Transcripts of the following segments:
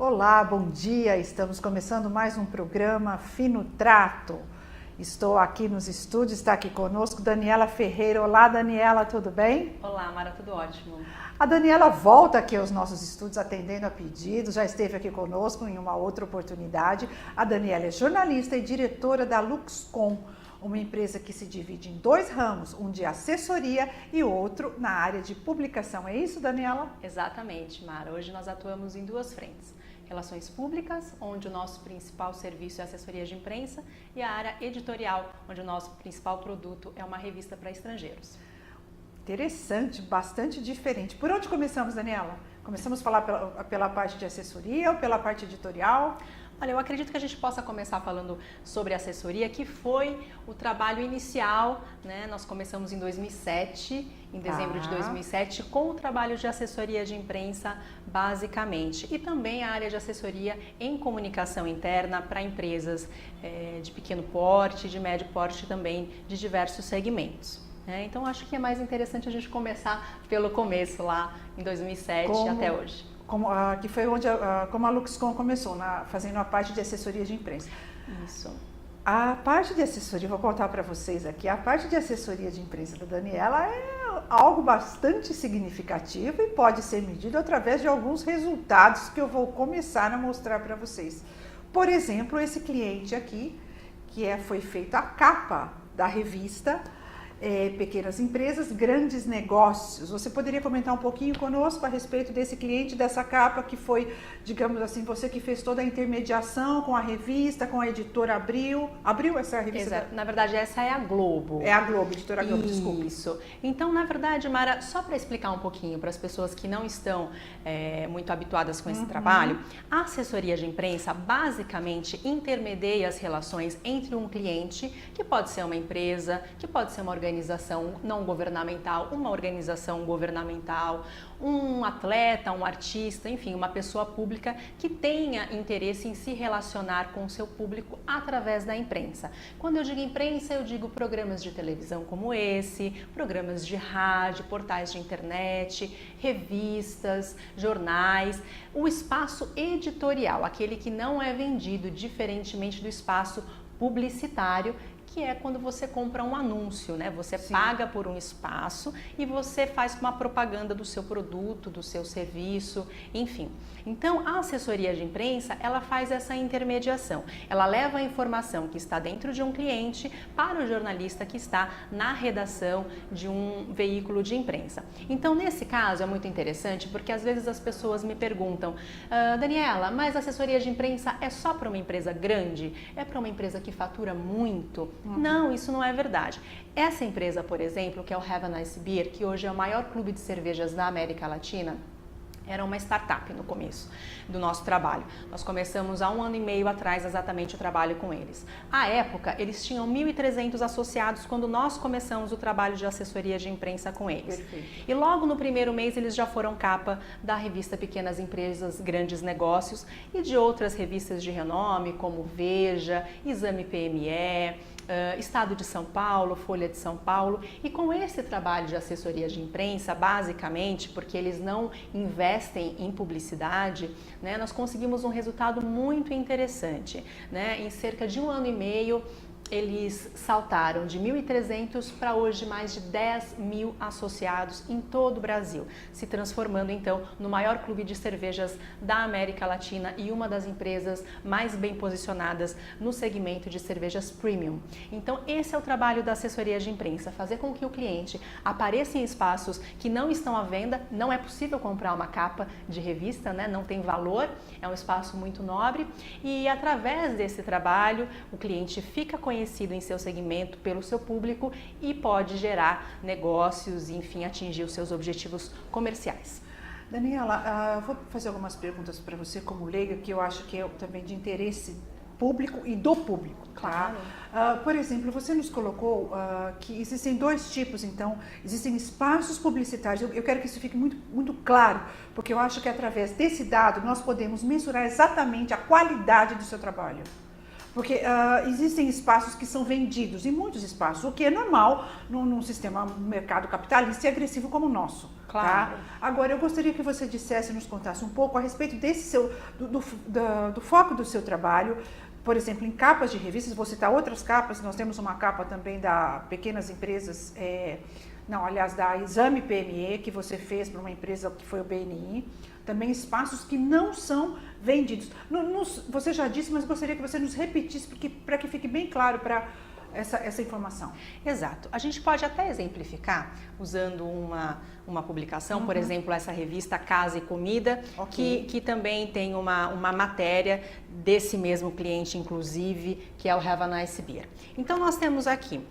Olá, bom dia. Estamos começando mais um programa Fino Trato. Estou aqui nos estúdios, está aqui conosco Daniela Ferreira. Olá, Daniela, tudo bem? Olá, Mara, tudo ótimo. A Daniela volta aqui aos nossos estúdios atendendo a pedidos, já esteve aqui conosco em uma outra oportunidade. A Daniela é jornalista e diretora da Luxcom, uma empresa que se divide em dois ramos, um de assessoria e outro na área de publicação. É isso, Daniela? Exatamente, Mara. Hoje nós atuamos em duas frentes. Relações públicas, onde o nosso principal serviço é assessoria de imprensa, e a área editorial, onde o nosso principal produto é uma revista para estrangeiros. Interessante, bastante diferente. Por onde começamos, Daniela? Começamos a falar pela parte de assessoria ou pela parte editorial? Olha, eu acredito que a gente possa começar falando sobre assessoria, que foi o trabalho inicial, né? Nós começamos em 2007, em dezembro de 2007, com o trabalho de assessoria de imprensa, basicamente. E também a área de assessoria em comunicação interna para empresas de pequeno porte, de médio porte também, de diversos segmentos. Então, acho que é mais interessante a gente começar pelo começo, lá em 2007 até hoje. Que foi onde como a Luxcom começou, fazendo a parte de assessoria de imprensa. Isso. A parte de assessoria, vou contar para vocês aqui, a parte de assessoria de imprensa da Daniela é algo bastante significativo e pode ser medido através de alguns resultados que eu vou começar a mostrar para vocês. Por exemplo, esse cliente aqui, foi feita a capa da revista Pequenas Empresas, Grandes Negócios. Você poderia comentar um pouquinho conosco a respeito desse cliente, dessa capa que foi, digamos assim, você que fez toda a intermediação com a revista, com a editora Abril. Abril, essa é a revista? Exato. Na verdade, essa é a Globo. É a Globo, editora Globo, desculpe. Isso. Então, na verdade, Mara, só para explicar um pouquinho para as pessoas que não estão muito habituadas com esse trabalho, a assessoria de imprensa basicamente intermedia as relações entre um cliente, que pode ser uma empresa, que pode ser uma organização não governamental, uma organização governamental, um atleta, um artista, enfim, uma pessoa pública que tenha interesse em se relacionar com o seu público através da imprensa. Quando eu digo imprensa, eu digo programas de televisão como esse, programas de rádio, portais de internet, revistas, jornais, o espaço editorial, aquele que não é vendido, diferentemente do espaço publicitário, que é quando você compra um anúncio, né? Você paga por um espaço e você faz uma propaganda do seu produto, do seu serviço, enfim. Então, a assessoria de imprensa, ela faz essa intermediação. Ela leva a informação que está dentro de um cliente para o jornalista que está na redação de um veículo de imprensa. Então, nesse caso, é muito interessante porque às vezes as pessoas me perguntam, Daniela, mas a assessoria de imprensa é só para uma empresa grande? É para uma empresa que fatura muito? Não, isso não é verdade. Essa empresa, por exemplo, que é o Have a Nice Beer, que hoje é o maior clube de cervejas da América Latina, era uma startup no começo do nosso trabalho. Nós começamos há 1 ano e meio atrás exatamente o trabalho com eles. À época, eles tinham 1.300 associados quando nós começamos o trabalho de assessoria de imprensa com eles. Perfeito. E logo no primeiro mês eles já foram capa da revista Pequenas Empresas, Grandes Negócios e de outras revistas de renome como Veja, Exame PME, Estado de São Paulo, Folha de São Paulo. E com esse trabalho de assessoria de imprensa, basicamente, porque eles não investem em publicidade, né, nós conseguimos um resultado muito interessante, né? Em cerca de 1 ano e meio, eles saltaram de 1.300 para hoje mais de 10.000 associados em todo o Brasil, se transformando então no maior clube de cervejas da América Latina e uma das empresas mais bem posicionadas no segmento de cervejas premium. Então esse é o trabalho da assessoria de imprensa, fazer com que o cliente apareça em espaços que não estão à venda, não é possível comprar uma capa de revista, né? Não tem valor, é um espaço muito nobre e através desse trabalho o cliente fica conhecido em seu segmento pelo seu público e pode gerar negócios e, enfim, atingir os seus objetivos comerciais. Daniela, vou fazer algumas perguntas para você como leiga, que eu acho que é também de interesse público e do público. Claro. Por exemplo, você nos colocou que existem dois tipos, então, existem espaços publicitários. Eu quero que isso fique muito, muito claro, porque eu acho que através desse dado nós podemos mensurar exatamente a qualidade do seu trabalho. Porque existem espaços que são vendidos, e muitos espaços, o que é normal num sistema mercado capitalista e agressivo como o nosso. Claro. Tá? Agora, eu gostaria que você dissesse, nos contasse um pouco a respeito desse do foco do seu trabalho. Por exemplo, em capas de revistas, vou citar outras capas, nós temos uma capa também da Pequenas Empresas, da Exame PME, que você fez para uma empresa que foi o BNI. Também espaços que não são vendidos. Você já disse, mas gostaria que você nos repetisse, para que fique bem claro para essa informação. Exato. A gente pode até exemplificar usando uma publicação, por exemplo, essa revista Casa e Comida, que também tem uma matéria desse mesmo cliente, inclusive, que é o Have a Nice Beer. Então, nós temos aqui,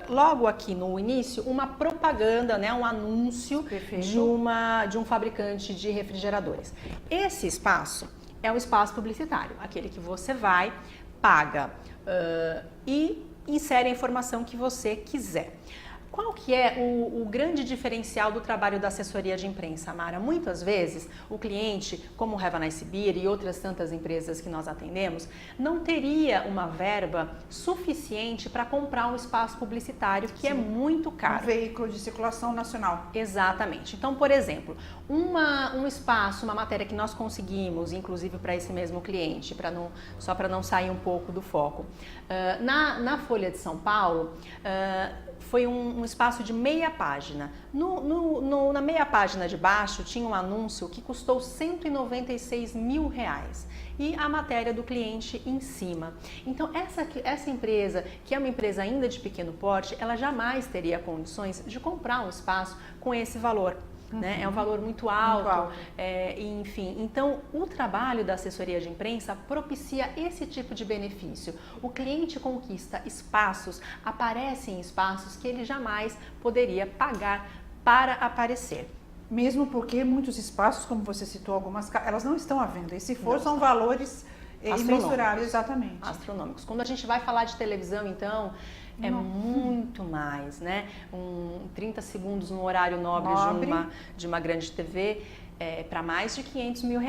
logo aqui no início, uma propaganda, né, um anúncio de um fabricante de refrigeradores. Esse espaço é um espaço publicitário, aquele que você vai, paga e insere a informação que você quiser. Qual que é o grande diferencial do trabalho da assessoria de imprensa, Mara? Muitas vezes o cliente, como o Have a Nice Beer e outras tantas empresas que nós atendemos, não teria uma verba suficiente para comprar um espaço publicitário que é muito caro. Um veículo de circulação nacional. Exatamente. Então, por exemplo, um espaço, uma matéria que nós conseguimos, inclusive para esse mesmo cliente, só para não sair um pouco do foco. Na Folha de São Paulo, foi um espaço de meia página. Na meia página de baixo tinha um anúncio que custou R$196 mil e a matéria do cliente em cima. Então essa empresa, que é uma empresa ainda de pequeno porte, ela jamais teria condições de comprar um espaço com esse valor. Né? É um valor muito alto. Enfim, então o trabalho da assessoria de imprensa propicia esse tipo de benefício. O cliente conquista espaços, aparece em espaços que ele jamais poderia pagar para aparecer. Mesmo porque muitos espaços, como você citou algumas, elas não estão à venda. E se for, são valores imensuráveis. Exatamente. Astronômicos. Quando a gente vai falar de televisão, então, é muito mais, né? 30 segundos no horário nobre. De uma grande TV para mais de R$500 mil.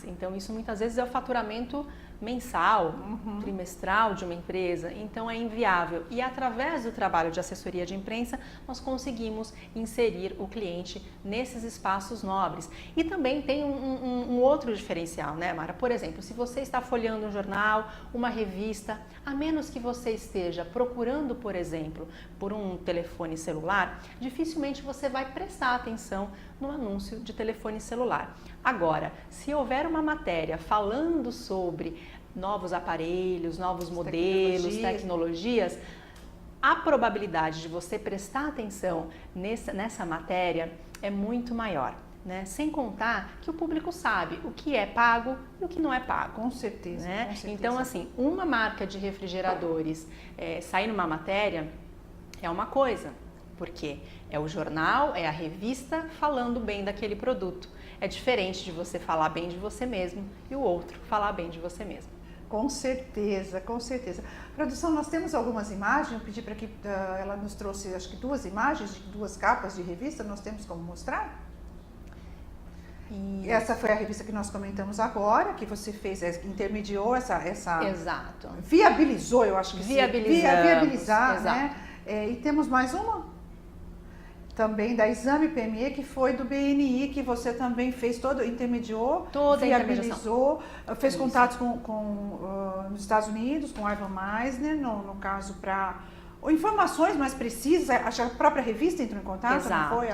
Então, isso muitas vezes é o faturamento mensal, trimestral de uma empresa, então é inviável. E através do trabalho de assessoria de imprensa, nós conseguimos inserir o cliente nesses espaços nobres. E também tem um outro diferencial, né, Mara? Por exemplo, se você está folheando um jornal, uma revista, a menos que você esteja procurando, por exemplo, por um telefone celular, dificilmente você vai prestar atenção no anúncio de telefone celular. Agora, se houver uma matéria falando sobre novos aparelhos, novos modelos, tecnologias, a probabilidade de você prestar atenção nessa matéria é muito maior. Né? Sem contar que o público sabe o que é pago e o que não é pago. Com certeza. Né? Com certeza. Então, assim, uma marca de refrigeradores sair numa matéria é uma coisa, porque é o jornal, é a revista falando bem daquele produto. É diferente de você falar bem de você mesmo e o outro falar bem de você mesmo. Com certeza, com certeza. Produção, nós temos algumas imagens, eu pedi para que ela nos trouxe, acho que 2 imagens de 2 capas de revista, nós temos como mostrar? E essa foi a revista que nós comentamos agora, que você fez, intermediou essa Exato. Viabilizou, eu acho que viabilizar, exato. Né? E temos mais uma? Também da Exame PME, que foi do BNI, que você também fez intermediou, viabilizou, fez contatos nos Estados Unidos, com Ivan Meisner, no caso para informações mais precisas, a própria revista entrou em contato, Exato. Não foi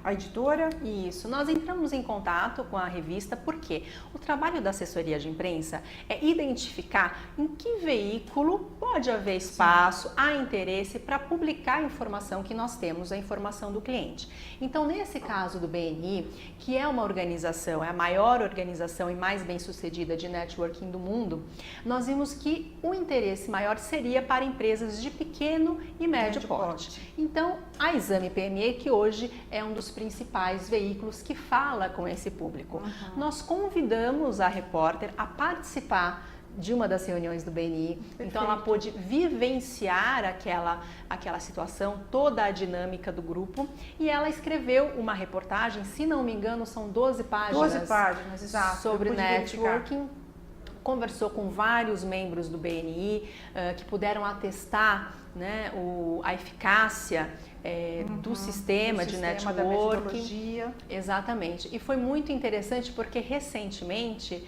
a editora? Isso, nós entramos em contato com a revista porque o trabalho da assessoria de imprensa é identificar em que veículo pode haver espaço, há interesse para publicar a informação que nós temos, a informação do cliente. Então, nesse caso do BNI, que é uma organização, é a maior organização e mais bem-sucedida de networking do mundo, nós vimos que o interesse maior seria para empresas de pequeno e médio porte. Então, a Exame PME, que hoje é um dos principais veículos que fala com esse público. Nós convidamos a repórter a participar de uma das reuniões do BNI, Perfeito. Então ela pôde vivenciar aquela situação, toda a dinâmica do grupo, e ela escreveu uma reportagem, se não me engano são 12 páginas, 12 páginas, exato, sobre networking, conversou com vários membros do BNI que puderam atestar, né, a eficácia do sistema de networking. Exatamente. E foi muito interessante porque recentemente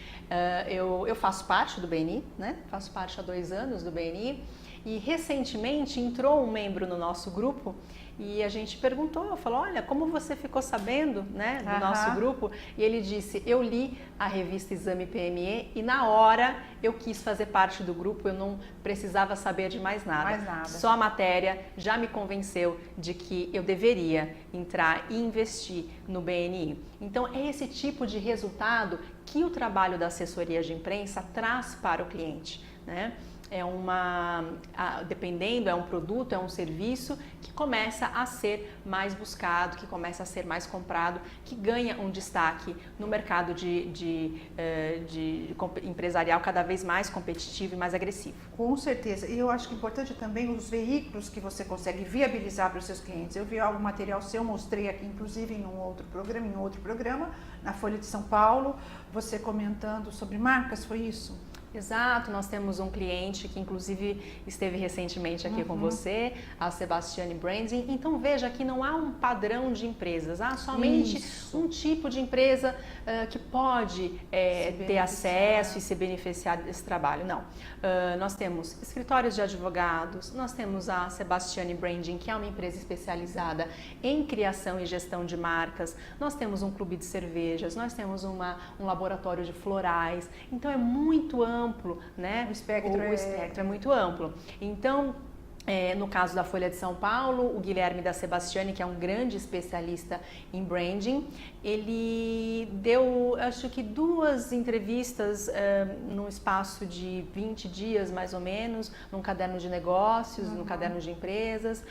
eu faço parte do BNI, né? Faço parte há 2 anos do BNI e recentemente entrou um membro no nosso grupo e a gente perguntou, eu falei, olha, como você ficou sabendo, né, do nosso grupo? E ele disse, eu li a revista Exame PME e na hora eu quis fazer parte do grupo, eu não precisava saber de mais nada. Só a matéria já me convenceu de que eu deveria entrar e investir no BNI. Então é esse tipo de resultado que o trabalho da assessoria de imprensa traz para o cliente, né? Dependendo, é um produto, é um serviço que começa a ser mais buscado, que começa a ser mais comprado, que ganha um destaque no mercado empresarial cada vez mais competitivo e mais agressivo. Com certeza. E eu acho que é importante também os veículos que você consegue viabilizar para os seus clientes. Eu vi algum material seu, mostrei aqui, inclusive em outro programa, na Folha de São Paulo, você comentando sobre marcas, foi isso? Exato, nós temos um cliente que inclusive esteve recentemente aqui com você, a Sebastiani Branding. Então veja que não há um padrão de empresas, há somente um tipo de empresa que pode ter acesso e se beneficiar desse trabalho. Não, nós temos escritórios de advogados, nós temos a Sebastiani Branding, que é uma empresa especializada em criação e gestão de marcas, nós temos um clube de cervejas, nós temos um laboratório de florais, então é muito amplo, né? O espectro é muito amplo. Então, no caso da Folha de São Paulo, o Guilherme da Sebastiani, que é um grande especialista em branding, ele deu, acho que 2 entrevistas num espaço de 20 dias, mais ou menos, num caderno de negócios, num caderno de empresas,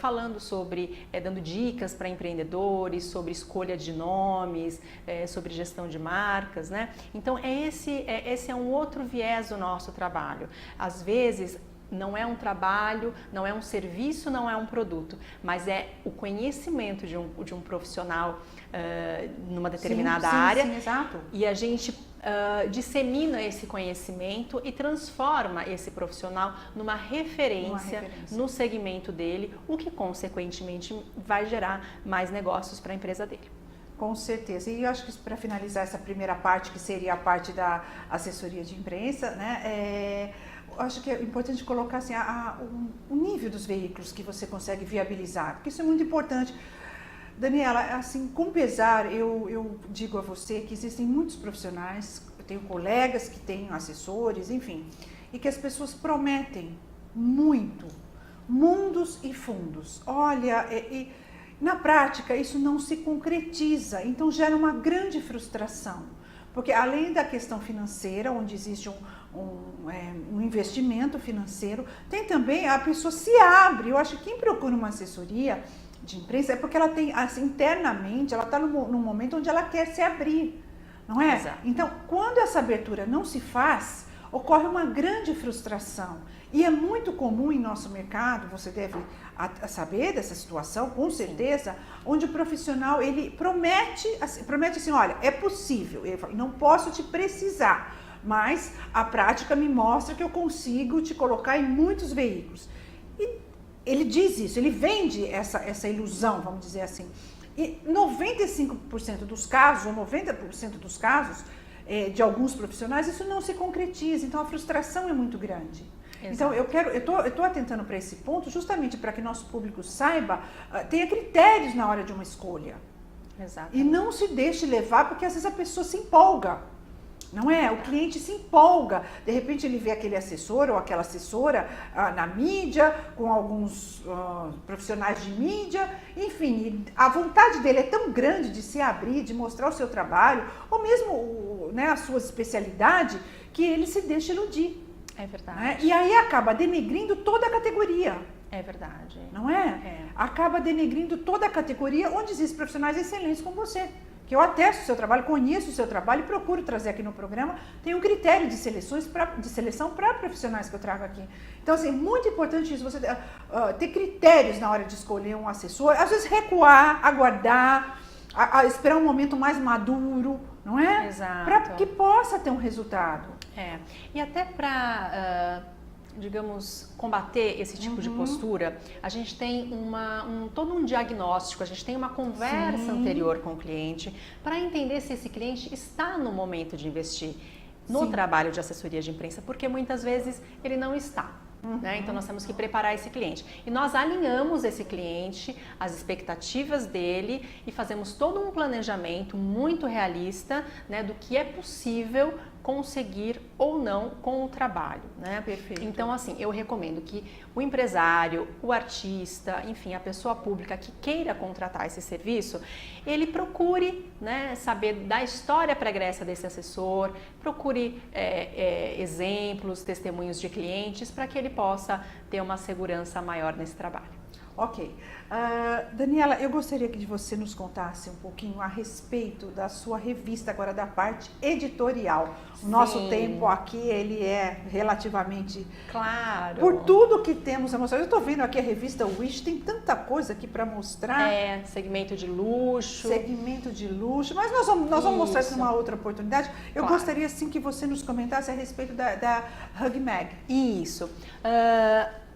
falando sobre, dando dicas para empreendedores, sobre escolha de nomes, sobre gestão de marcas, né? Então, esse é um outro viés do nosso trabalho. Às vezes, não é um trabalho, não é um serviço, não é um produto, mas é o conhecimento de um profissional numa determinada área. Sim, exato. E a gente dissemina esse conhecimento e transforma esse profissional numa referência no segmento dele, o que consequentemente vai gerar mais negócios para a empresa dele. Com certeza. E eu acho que para finalizar essa primeira parte, que seria a parte da assessoria de imprensa, né? Acho que é importante colocar assim, o nível dos veículos que você consegue viabilizar, porque isso é muito importante. Daniela, assim, com pesar, eu digo a você que existem muitos profissionais, eu tenho colegas que têm assessores, enfim, e que as pessoas prometem muito, mundos e fundos. Olha, na prática isso não se concretiza, então gera uma grande frustração, porque além da questão financeira, onde existe um investimento financeiro, tem também, a pessoa se abre. Eu acho que quem procura uma assessoria de imprensa é porque ela tem, assim, internamente, ela está num momento onde ela quer se abrir, não é? Exato. Então, quando essa abertura não se faz, ocorre uma grande frustração. E é muito comum em nosso mercado, você deve saber dessa situação, com certeza, onde o profissional, ele promete assim, olha, é possível, ele fala, não posso te precisar, mas a prática me mostra que eu consigo te colocar em muitos veículos. E ele diz isso, ele vende essa ilusão, vamos dizer assim. E 95% dos casos, ou 90% dos casos, de alguns profissionais, isso não se concretiza, então a frustração é muito grande. Exato. Então eu estou atentando para esse ponto justamente para que nosso público saiba, tenha critérios na hora de uma escolha. Exato. E não se deixe levar, porque às vezes a pessoa se empolga. Não é? O cliente se empolga, de repente ele vê aquele assessor ou aquela assessora na mídia, com alguns profissionais de mídia, enfim, a vontade dele é tão grande de se abrir, de mostrar o seu trabalho, ou mesmo a sua especialidade, que ele se deixa iludir. É verdade. Né? E aí acaba denegrindo toda a categoria. É verdade. Não é? Acaba denegrindo toda a categoria onde existem profissionais excelentes como você. Que eu atesto o seu trabalho, conheço o seu trabalho e procuro trazer aqui no programa. Tem um critério de seleção para profissionais que eu trago aqui. Então, assim, muito importante isso, você ter critérios na hora de escolher um assessor. Às vezes recuar, aguardar, esperar um momento mais maduro, não é? Exato. Para que possa ter um resultado. E até para, digamos, combater esse tipo de postura, a gente tem todo um diagnóstico, a gente tem uma conversa anterior com o cliente para entender se esse cliente está no momento de investir no trabalho de assessoria de imprensa, porque muitas vezes ele não está. Né? Então nós temos que preparar esse cliente e nós alinhamos esse cliente, as expectativas dele e fazemos todo um planejamento muito realista, né, do que é possível conseguir ou não com o trabalho, né? Perfeito. Então, assim, eu recomendo que o empresário, o artista, enfim, a pessoa pública que queira contratar esse serviço, ele procure, né, saber da história pregressa desse assessor, procure exemplos, testemunhos de clientes, para que ele possa ter uma segurança maior nesse trabalho. Ok. Daniela, eu gostaria que você nos contasse um pouquinho a respeito da sua revista, agora da parte editorial. O nosso tempo aqui, ele é relativamente... Claro. Por tudo que temos a mostrar. Eu estou vendo aqui a revista Wish, tem tanta coisa aqui para mostrar. Segmento de luxo. Segmento de luxo, mas nós vamos mostrar isso numa outra oportunidade. Eu gostaria, sim, que você nos comentasse a respeito da Hug Mag. Isso.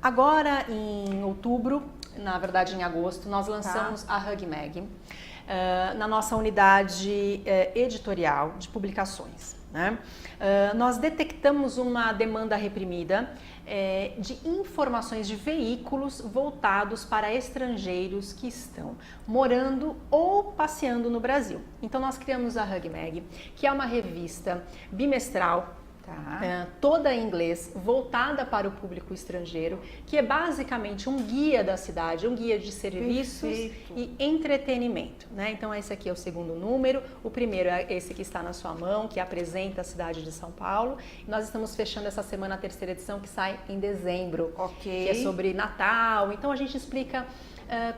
Agora, em outubro, na verdade em agosto, nós lançamos a Hug Mag na nossa unidade editorial de publicações. Né? Nós detectamos uma demanda reprimida de informações de veículos voltados para estrangeiros que estão morando ou passeando no Brasil. Então nós criamos a Hug Mag, que é uma revista bimestral, toda em inglês, voltada para o público estrangeiro, que é basicamente um guia da cidade, um guia de serviços e entretenimento. Né? Então esse aqui é o segundo número, o primeiro é esse que está na sua mão, que apresenta a cidade de São Paulo. Nós estamos fechando essa semana a terceira edição, que sai em dezembro, que é sobre Natal. Então a gente explica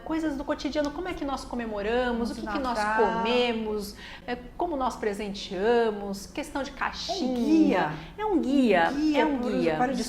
coisas do cotidiano, como é que nós comemoramos, o que nós comemos, como nós presenteamos, questão de caixinha. É um guia de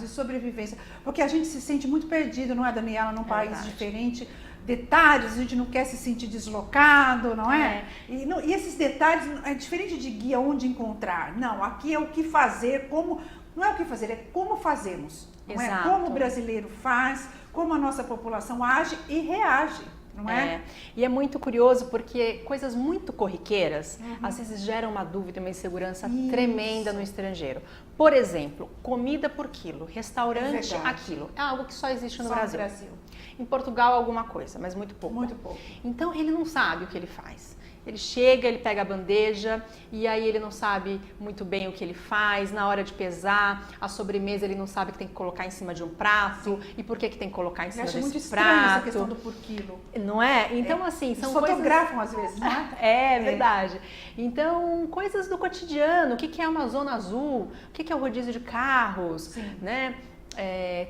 sobrevivência. Porque a gente se sente muito perdido, não é, Daniela, num país diferente. Detalhes, a gente não quer se sentir deslocado, não é? E esses detalhes, é diferente de guia onde encontrar. Não, aqui é o que fazer, como... Não é o que fazer, é como fazemos. Não é? Como o brasileiro faz, como a nossa população age e reage, não é? E é muito curioso porque coisas muito corriqueiras às vezes geram uma dúvida, uma insegurança tremenda no estrangeiro. Por exemplo, comida por quilo, restaurante a quilo. É algo que só existe no Brasil. Em Portugal alguma coisa, mas muito pouco. Muito pouco. Então ele não sabe o que ele faz. Ele chega, ele pega a bandeja e aí ele não sabe muito bem o que ele faz. Na hora de pesar, a sobremesa ele não sabe que tem que colocar em cima de um prato e por que tem que colocar em cima desse prato. Eu acho muito estranho essa questão do por quilo. Não é? Então assim, são coisas... fotografam às vezes, não é? É verdade. Então, coisas do cotidiano. O que é uma zona azul? O que é o rodízio de carros? Né?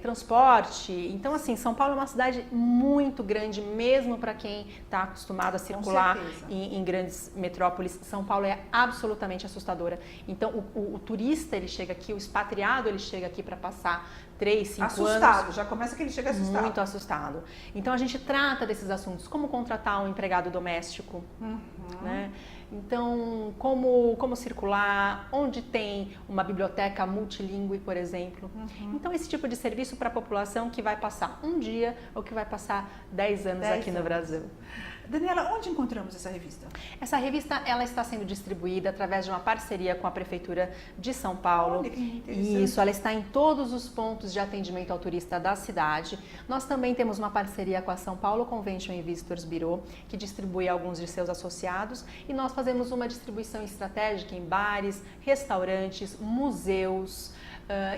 Transporte. Então, assim, São Paulo é uma cidade muito grande, mesmo para quem está acostumado a circular em grandes metrópoles. São Paulo é absolutamente assustadora. Então, o turista, ele chega aqui, o expatriado, ele chega aqui para passar 3, 5 anos. Assustado, já começa que ele chega assustado. Muito assustado. Então, a gente trata desses assuntos, como contratar um empregado doméstico, né? Então, como circular, onde tem uma biblioteca multilingüe, por exemplo. Então, esse tipo de serviço para a população que vai passar um dia ou que vai passar 10 anos aqui no Brasil. Daniela, onde encontramos essa revista? Essa revista, ela está sendo distribuída através de uma parceria com a Prefeitura de São Paulo. Olha que interessante. Isso, ela está em todos os pontos de atendimento ao turista da cidade. Nós também temos uma parceria com a São Paulo Convention and Visitors Bureau, que distribui alguns de seus associados. E nós fazemos uma distribuição estratégica em bares, restaurantes, museus,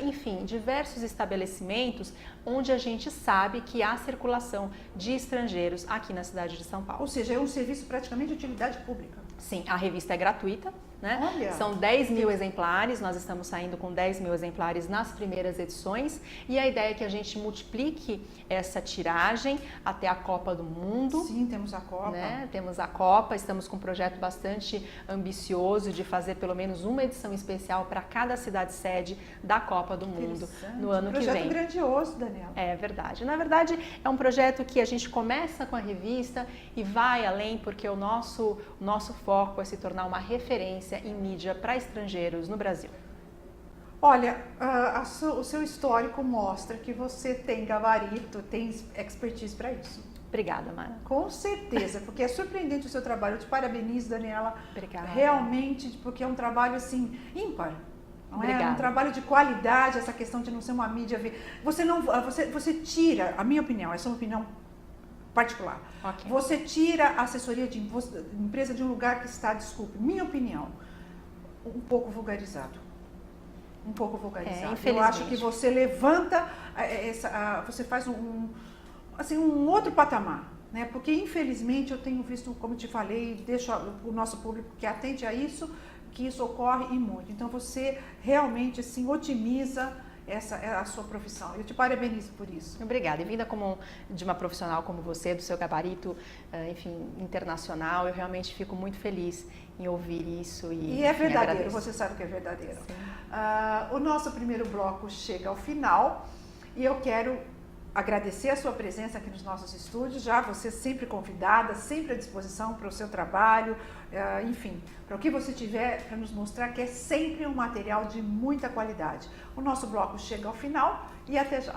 enfim, diversos estabelecimentos onde a gente sabe que há circulação de estrangeiros aqui na cidade de São Paulo. Ou seja, é um serviço praticamente de utilidade pública. Sim, a revista é gratuita, né? Olha. São 10 mil exemplares, nós estamos saindo com 10 mil exemplares nas primeiras edições e a ideia é que a gente multiplique essa tiragem até a Copa do Mundo. Sim, temos a Copa. Né? Temos a Copa, estamos com um projeto bastante ambicioso de fazer pelo menos uma edição especial para cada cidade sede da Copa do Mundo no ano que vem. Projeto grandioso, Daniela. É verdade. Na verdade, é um projeto que a gente começa com a revista e vai além, porque o nosso foco é se tornar uma referência em mídia para estrangeiros no Brasil. Olha, o seu histórico mostra que você tem gabarito, tem expertise para isso. Obrigada, Mara. Com certeza, porque é surpreendente o seu trabalho. Eu te parabenizo, Daniela. Obrigada. Realmente, porque é um trabalho assim ímpar. Não Obrigada. é um trabalho de qualidade, essa questão de não ser uma mídia. Você tira, a minha opinião, essa é uma opinião particular. Okay. Você tira a assessoria de empresa de um lugar que está, desculpe, minha opinião, um pouco vulgarizado. Um pouco vulgarizado. Eu acho que você levanta, você faz um outro patamar, né? Porque infelizmente eu tenho visto, como te falei, deixo o nosso público que atende a isso, que isso ocorre e muito. Então você realmente assim otimiza a sua profissão. Eu te parabenizo por isso. Obrigada. E vinda de uma profissional como você, do seu gabarito, enfim, internacional, eu realmente fico muito feliz em ouvir isso. E é verdadeiro, você sabe que é verdadeiro. O nosso primeiro bloco chega ao final e eu quero agradecer a sua presença aqui nos nossos estúdios, já você sempre convidada, sempre à disposição para o seu trabalho, enfim, para o que você tiver para nos mostrar, que é sempre um material de muita qualidade. O nosso bloco chega ao final e até já.